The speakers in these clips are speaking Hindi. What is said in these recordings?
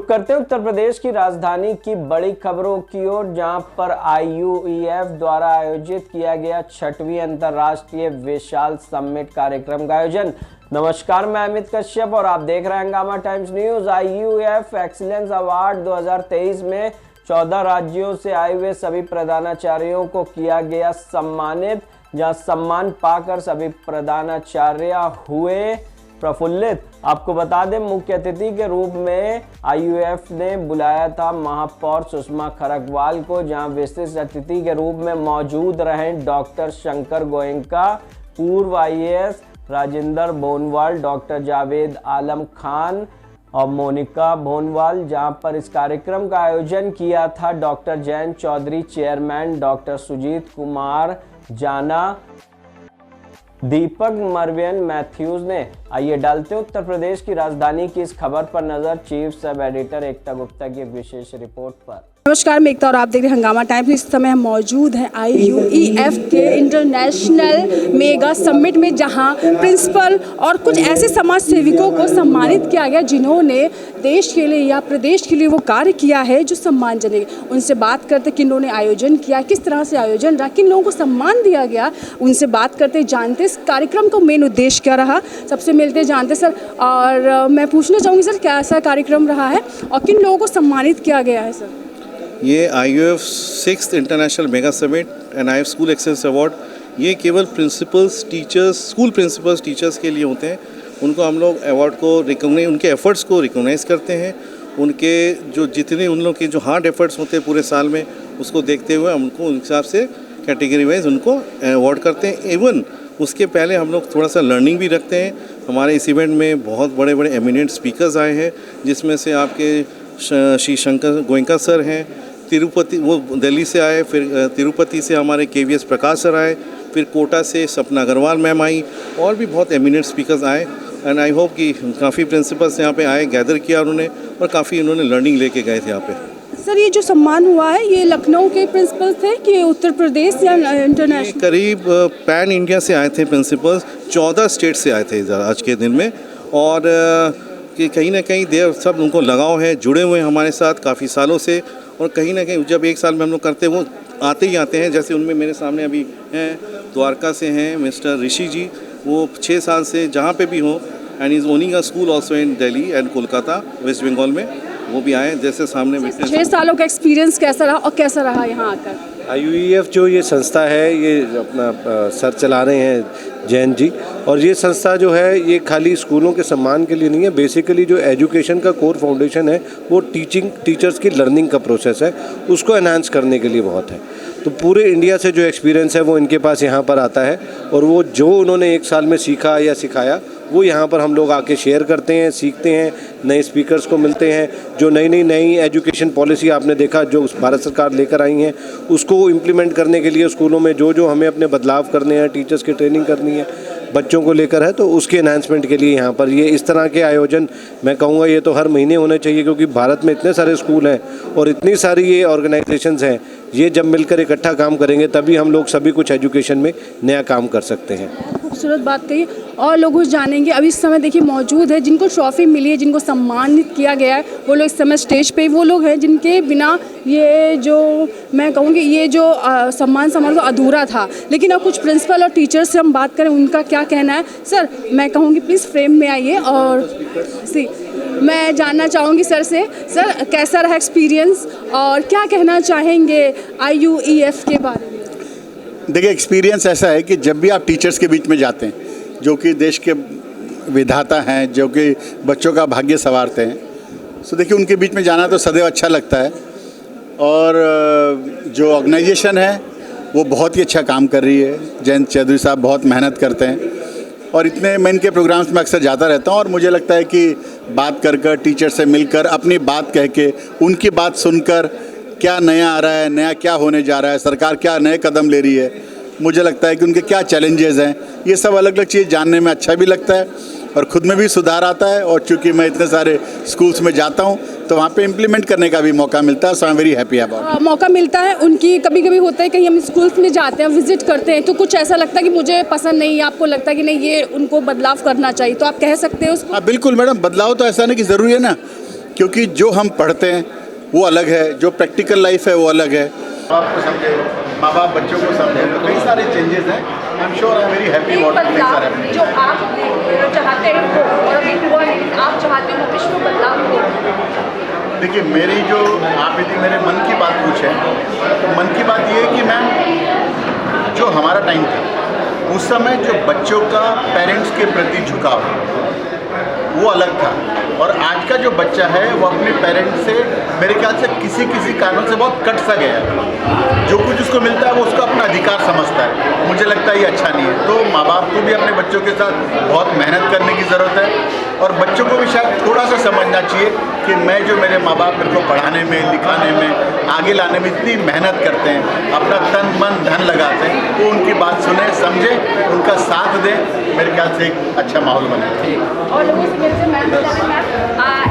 रुक करते हैं उत्तर प्रदेश की राजधानी की बड़ी खबरों की ओर, जहां पर IUEF द्वारा आयोजित किया गया 6वीं अंतर्राष्ट्रीय विशाल समिट कार्यक्रम का आयोजन। नमस्कार, मैं अमित कश्यप और आप देख रहे हैं हंगामा times news. IUEF excellence award 2023 में 14 राज्यों से आए हुए सभी प्रधानाचार्यों को किया गया सम्मानित, जहां सम्मान पाकर सभी प्रधानाचार्य हुए प्रफुल्लित। आपको बता दें, मुख्य अतिथि के रूप में IUEF ने बुलाया था महापौर सुषमा खरगवाल को, जहां विशिष्ट अतिथि के रूप में मौजूद रहे डॉक्टर शंकर गोयनका, पूर्व IAS राजेंद्र भोनवाल, डॉक्टर जावेद आलम खान और मोनिका भोनवाल। जहां पर इस कार्यक्रम का आयोजन किया था doctor Jayant Chaudhary, chairman doctor Sujit Kumar Jana, Deepak मरवियन Mathews ने। आइए डालते हैं उत्तर प्रदेश की राजधानी की इस खबर पर नजर चीफ सब एडिटर एकता गुप्ता की एक विशेष रिपोर्ट पर। नमस्कार, मैं एकता और आप देख रहे हैं हंगामा टाइम्स। इस समय हम मौजूद हैं IUEF के इंटरनेशनल मेगा समिट में, जहां प्रिंसिपल और कुछ ऐसे समाज सेविकों को सम्मानित किया गया जिन्होंने देश के लिए या प्रदेश के लिए वो कार्य किया है जो सम्मानजनक है। उनसे बात करते कि इन्होंने आयोजन किया, किस तरह से आयोजन रहा, किन लोगों को सम्मान दिया गया, उनसे बात करते जानते इस कार्यक्रम का मेन उद्देश्य क्या रहा। सबसे मिलते जानते सर, और मैं पूछना चाहूँगी सर, कैसा कार्यक्रम रहा है और किन लोगों को सम्मानित किया गया है सर? ये IUEF 6th international mega summit and IUEF school excellence award, ये केवल principles, teachers, school principles, teachers के लिए होते हैं। उनको हम लोग अवार्ड को रिकॉग्नाइज, उनके एफर्ट्स को रिकॉग्नाइज करते हैं। उनके जो जितने उन लोग के जो हार्ड एफर्ट्स होते हैं पूरे साल में, उसको देखते हुए हम उनको उस हिसाब से कैटेगरी वाइज उनको अवार्ड करते हैं। इवन उसके पहले हम लोग थोड़ा सा लर्निंग भी रखते हैं। हमारे इस इवेंट में बहुत बड़े बड़े एमिनेंट स्पीकर्स आए हैं, जिसमें से आपके श्री शंकर गोयनका सर हैं, तिरुपति, वो दिल्ली से आए, फिर तिरुपति से हमारे KVS प्रकाश सर आए, फिर कोटा से सपना अग्रवाल मैम आई, और भी बहुत एमिनेंट स्पीकर्स आए। एंड आई होप कि काफ़ी प्रिंसिपल्स यहाँ पे आए, गैदर किया उन्होंने, और काफ़ी उन्होंने लर्निंग लेके गए थे यहाँ पे। सर, ये जो सम्मान हुआ है, ये लखनऊ के प्रिंसिपल थे कि उत्तर प्रदेश या इंटरनेशनल? करीब पैन इंडिया से आए थे प्रिंसिपल्स, 14 स्टेट से आए थे आज के दिन में। और कि कहीं ना कहीं देर सब उनको लगाव है, जुड़े हुए हैं हमारे साथ काफ़ी सालों से। और कहीं ना कहीं जब एक साल में हम लोग करते हैं, वो आते ही आते हैं। जैसे उनमें मेरे सामने अभी हैं, द्वारका से हैं मिस्टर ऋषि जी, वो 6 साल से जहाँ पे भी हो, and is owning a school also in Delhi and Kolkata, West Bengal में, वो भी आए। जैसे सामने 6 सालों का एक्सपीरियंस कैसा रहा और कैसा रहा यहाँ आकर? IUEF जो ये संस्था है, ये अपना सर चला रहे हैं जैन जी, और ये संस्था जो है ये खाली स्कूलों के सम्मान के लिए नहीं है। बेसिकली जो एजुकेशन का कोर फाउंडेशन है, वो टीचर्स की लर्निंग का प्रोसेस है, उसको एनहांस करने के लिए बहुत है। तो पूरे इंडिया से जो एक्सपीरियंस है वो इनके पास यहाँ पर आता है, और वो जो उन्होंने एक साल में सीखा या सिखाया, वो यहाँ पर हम लोग आके शेयर करते हैं, सीखते हैं, नए स्पीकर्स को मिलते हैं। जो नई एजुकेशन पॉलिसी आपने देखा जो भारत सरकार लेकर आई है, उसको इम्प्लीमेंट करने के लिए स्कूलों में जो हमें अपने बदलाव करने हैं, टीचर्स की ट्रेनिंग करनी है, बच्चों को लेकर है, तो उसके एनहांसमेंट के लिए यहाँ पर ये इस तरह के आयोजन, मैं कहूँगा ये तो हर महीने होने चाहिए, क्योंकि भारत में इतने सारे स्कूल हैं और इतनी सारी ये ऑर्गेनाइजेशंस हैं। ये जब मिलकर इकट्ठा काम करेंगे तभी हम लोग सभी कुछ एजुकेशन में नया काम कर सकते हैं। खूबसूरत बात कही, और लोग जानेंगे। अभी इस समय देखिए मौजूद है, जिनको ट्रॉफी मिली है, जिनको सम्मानित किया गया है, वो लोग इस समय स्टेज पे वो लोग हैं जिनके बिना ये जो मैं कहूँगी ये जो सम्मान समारोह अधूरा था। लेकिन अब कुछ प्रिंसिपल और टीचर्स से हम बात करें, उनका क्या कहना है। सर, मैं कहूँगी प्लीज़ फ्रेम में आइए, और मैं जानना चाहूँगी सर से, सर कैसा रहा एक्सपीरियंस और क्या कहना चाहेंगे IUEF के बारे में? देखिए, एक्सपीरियंस ऐसा है कि जब भी आप टीचर्स के बीच में जाते हैं, जो कि देश के विधाता हैं, जो कि बच्चों का भाग्य संवारते हैं, तो देखिए उनके बीच में जाना तो सदैव अच्छा लगता है। और जो ऑर्गेनाइजेशन है वो बहुत ही अच्छा काम कर रही है। जयंत चौधरी साहब बहुत मेहनत करते हैं, और इतने मैं इनके प्रोग्राम्स में अक्सर जाता रहता हूँ, और मुझे लगता है कि बात कर टीचर से मिलकर, अपनी बात कह के, उनकी बात सुनकर, क्या नया आ रहा है, नया क्या होने जा रहा है, सरकार क्या नए कदम ले रही है, मुझे लगता है कि उनके क्या चैलेंजेस हैं, ये सब अलग अलग चीज़ जानने में अच्छा भी लगता है, और ख़ुद में भी सुधार आता है। और चूँकि मैं इतने सारे स्कूल्स में जाता हूँ, तो वहाँ पे इम्प्लीमेंट करने का भी मौका मिलता है। So I am very happy about. मौका मिलता है उनकी, कभी कभी होता है कहीं हम स्कूल्स में जाते हैं, विजिट करते हैं, तो कुछ ऐसा लगता है कि मुझे पसंद नहीं है, आपको लगता है कि नहीं ये उनको बदलाव करना चाहिए, तो आप कह सकते हो उसको? हाँ बिल्कुल मैडम, बदलाव तो ऐसा नहीं कि ज़रूरी है ना। क्योंकि जो हम पढ़ते हैं वो अलग है, जो प्रैक्टिकल लाइफ है वो अलग है। आपको समझे, माँ बाप बच्चों को समझे, तो कई सारे चेंजेस हैं। I am sure I am very happy about बदलाव जो आप चाहते हैं वो और अभी हुआ नहीं, आप चाहते हो भविष्य में बदलाव हो। देखिए, मेरी जो आप यदि मेरे मन की बात पूछें तो मन की बात ये है कि मैम जो हमारा टाइम था उस समय जो बच्चों का पेरेंट्स के प्रति झुकाव वो अलग था, और आज का जो बच्चा है वो अपने पेरेंट्स से मेरे ख्याल से किसी कारणों से बहुत कट सा गया है। जो कुछ उसको मिलता है वो उसका अपना अधिकार समझता है। मुझे लगता है ये अच्छा नहीं है। तो माँ बाप को भी अपने बच्चों के साथ बहुत मेहनत करने की ज़रूरत है, और बच्चों को भी शायद थोड़ा सा समझना चाहिए कि मैं जो मेरे माँ बाप मेरे को पढ़ाने में, लिखाने में, आगे लाने में इतनी मेहनत करते हैं, अपना तन मन धन लगाते हैं, वो उनकी बात सुने, समझे, उनका साथ दें। मेरे ख्याल से एक अच्छा माहौल बने। और लोगों से मेरे से मैम बताएं, मैम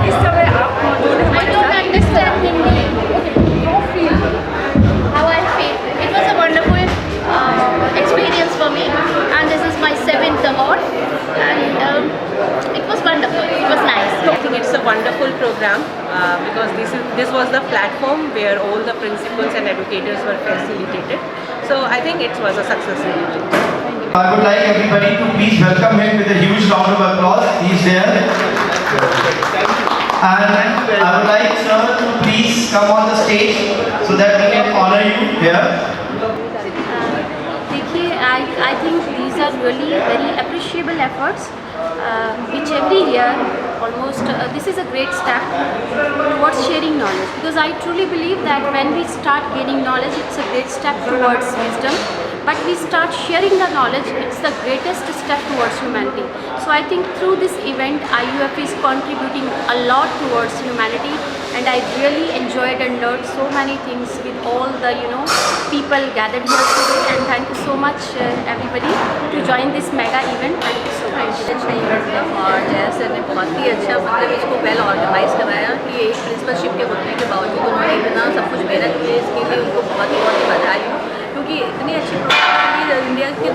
इस समय आप मौजूद हैं हमारे साथ। How I feel. It was a wonderful experience for me, and this is my 7th award, and it was wonderful. It was nice. I think it's a wonderful program because this was the platform where all the principals and educators were facilitated. So I think it was a successful event. I would like everybody to please welcome him with a huge round of applause. He's there. And I would like sir to please come on the stage so that we can honor you here. देखिए, I think these are really very appreciable efforts, which every year almost this is a great step towards sharing knowledge, because I truly believe that when we start gaining knowledge, it's a great step towards wisdom. But we start sharing the knowledge, it's the greatest step towards humanity. So I think through this event, IUF is contributing a lot towards humanity, and I really enjoyed and learned so many things with all the people gathered here today. And thank you so much everybody to join this mega event. Thank you so much. अच्छा इवेंट था, और जय सर ने बहुत ही अच्छा मतलब इसको वेल ऑर्गेनाइज कराया कि एक प्रिंसिपलशिप के होने के बावजूद उन्होंने इतना सब कुछ मेहनत की। इसके लिए उनको बहुत ही बधाई हो, क्योंकि इतनी अच्छी प्रोग्राम के लिए इंडिया के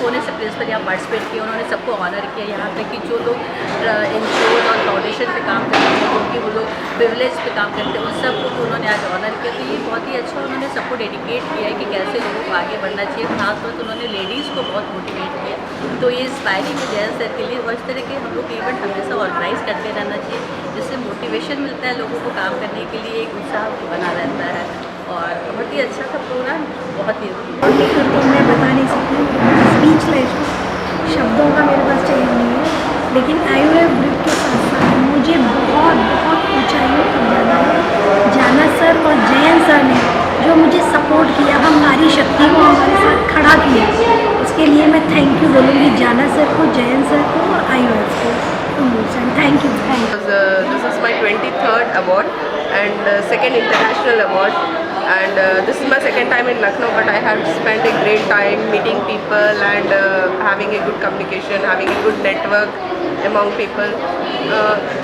कोने से प्रिंसिपल यहाँ पार्टिसिपेट किए। उन्होंने सबको ऑनर किया। यहाँ पे कि जो लोग एनजीओ और फाउंडेशन पे काम करते हैं, क्योंकि वो लोग प्रिविलेज पे काम करते हैं, उन सबको भी उन्होंने आज ऑनर किया। तो ये बहुत ही अच्छा उन्होंने सबको डेडिकेट किया है कि कैसे लोगों को आगे बढ़ना चाहिए। खासतौर पर उन्होंने लेडीज़ को बहुत मोटिवेट किया। तो ये इंस्पायरिंग है जयंत सर के लिए, और इस तरह के हम लोग इवेंट हमेशा ऑर्गेनाइज करते रहना चाहिए, जिससे मोटिवेशन मिलता है लोगों को काम करने के लिए, एक उत्साह बना रहता है। और बहुत ही अच्छा था प्रोग्राम, बहुत ही तो मैं बता नहीं सकती, स्पीचलेस, शब्दों का मेरे पास चाहिए नहीं है। लेकिन IUF ग्रुप के साथ साथ मुझे बहुत ऊंचाइयों तक जाना है। जाना सर और जयंत सर ने जो मुझे सपोर्ट किया, हमारी शक्ति को हमारे साथ खड़ा किया, इसके लिए मैं थैंक यू बोलूँगी जाना सर को, जयंत सर को और IUF को। Thank you. This is my 23rd award and second international award, and this is my second time in Lucknow, but I have spent a great time meeting people and having a good communication, having a good network among people.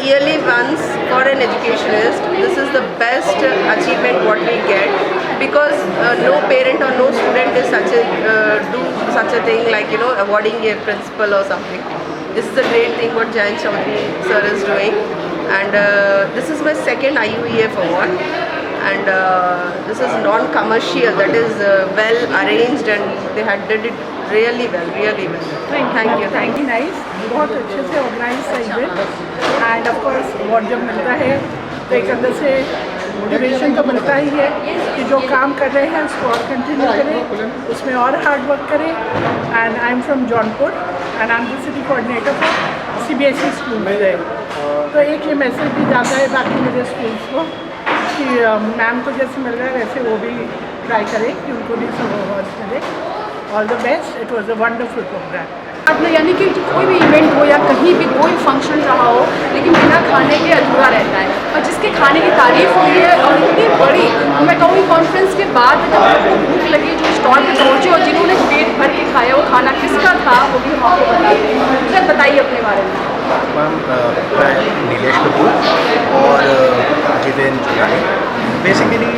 Yearly once for an educationist, this is the best achievement what we get, because no parent or no student is do such a thing like awarding a principal or something. This is a great thing what Jayant Chaudhary sir is doing, and this is my second IUEF award, and this is non-commercial, that is well arranged, and they had did it really well. Thank you. Nice, बहुत अच्छे से ऑर्गेनाइज था event, end of course award जब मिलता है तो एक अंदर से मोटिवेशन तो मिलता ही है कि जो काम कर रहे हैं उसको और कंटिन्यू करें, उसमें और हार्ड वर्क करें। And I am from Jaunpur and I am the city coordinator for CBSE school में। तो एक ये मैसेज भी जाता है बाकी मेरे स्कूल्स को कि मैम को जैसे मिल रहा है वैसे वो भी ट्राई करें कि उनको भी सब अवार्ड्स मिले। All the best, it was a wonderful programme. यानी कि कोई भी इवेंट हो या कहीं भी कोई फंक्शन रहा हो, लेकिन बिना खाने के अधूरा रहता है, और जिसके खाने की तारीफ हुई है और इतनी बड़ी, मैं कहूँगी कॉन्फ्रेंस के बाद जब आपको भूख लगी, जो स्टॉल पे पहुँचे और जिन्होंने पेट भर के खाया वो खाना किसका था वो भी हम आपको बताते हैं। सर बताइए अपने बारे में। मैम मैं नीलेश कपूर और जितेन जुगानी। बेसिकली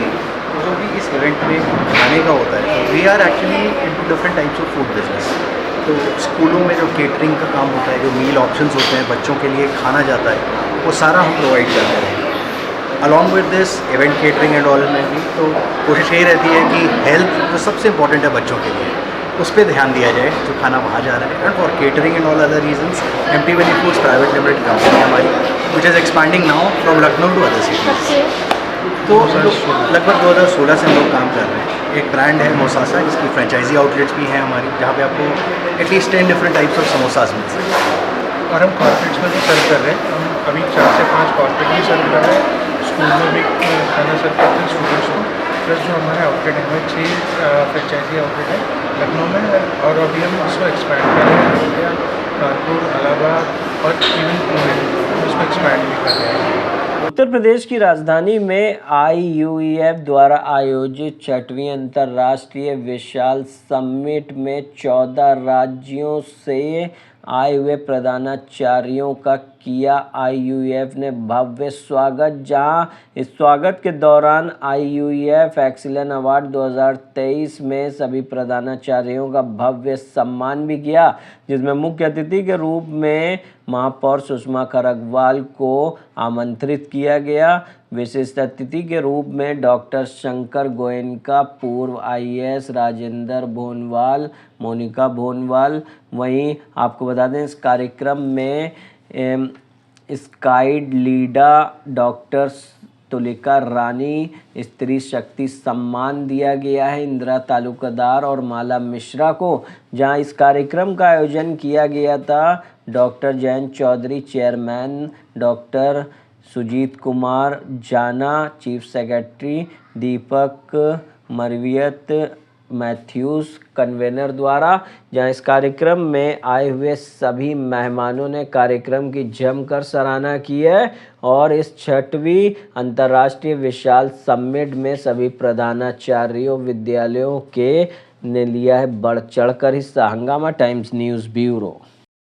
जो भी इस इवेंट में खाने का होता है, we are actually into different types of food business. तो स्कूलों में जो केटरिंग का काम होता है, जो मील ऑप्शंस होते हैं बच्चों के लिए खाना जाता है, वो सारा हम प्रोवाइड करते हैं। Along with this event catering and all में भी तो कोशिश यही रहती है कि हेल्थ जो सबसे इंपॉर्टेंट है बच्चों के लिए उस पर ध्यान दिया जाए जो खाना वहाँ जा रहा है। And for catering and all other reasons empty valley foods private limited company हमारी which is expanding now from Lucknow to other cities. तो लगभग 2016 से हम लोग काम कर रहे हैं। एक ब्रांड है मोसासा जिसकी फ्रेंचाइजी आउटलेट्स भी हैं हमारी, जहाँ पे आपको at least 10 different types of samosas मिल सकते हैं। और हम कॉर्पोरेट्स में भी सर्व कर रहे हैं। हम अभी 4 से 5 कॉर्पोरेट भी सर्व कर रहे हैं, स्कूल में भी खाना सर्व करते हैं स्टूडेंट्स को। प्लस जो हमारे आउटलेट है हमें 6 फ्रेंचाइजी आउटलेट है लखनऊ में, और अभी हम उसको एक्सपैंड कर रहे हैं अयोध्या, कानपुर, इलाहाबाद और इवन पुणे, उसको एक्सपैंड भी कर रहे हैं। उत्तर प्रदेश की राजधानी में IUEF द्वारा आयोजित 6वीं अंतर्राष्ट्रीय विशाल समिट में 14 राज्यों से आए हुए प्रधानाचार्यों का किया IUEF ने भव्य स्वागत। जहां इस स्वागत के दौरान IUEF एक्सीलेंस अवार्ड 2023 में सभी प्रधानाचार्यों का भव्य सम्मान भी किया, जिसमें मुख्य अतिथि के रूप में महापौर सुषमा खरगवाल को आमंत्रित किया गया। विशिष्ट अतिथि के रूप में डॉक्टर शंकर गोयनका, पूर्व IAS राजेंद्र भोनवाल, मोनिका भोनवाल। वहीं आपको बता दें इस कार्यक्रम में स्काइड लीडर डॉक्टर तुलिका रानी, स्त्री शक्ति सम्मान दिया गया है इंदिरा तालुकादार और माला मिश्रा को। जहां इस कार्यक्रम का आयोजन किया गया था doctor Jayant Chaudhary chairman, doctor Sujit Kumar Jana chief secretary, Deepak मरवियत मैथ्यूज़ कन्वेनर द्वारा। जहां इस कार्यक्रम में आए हुए सभी मेहमानों ने कार्यक्रम की जमकर सराहना की है और इस 6वीं अंतर्राष्ट्रीय विशाल समिट में सभी प्रधानाचार्यों विद्यालयों के ने लिया है बढ़ चढ़कर हिस्सा। हंगामा टाइम्स न्यूज़ ब्यूरो।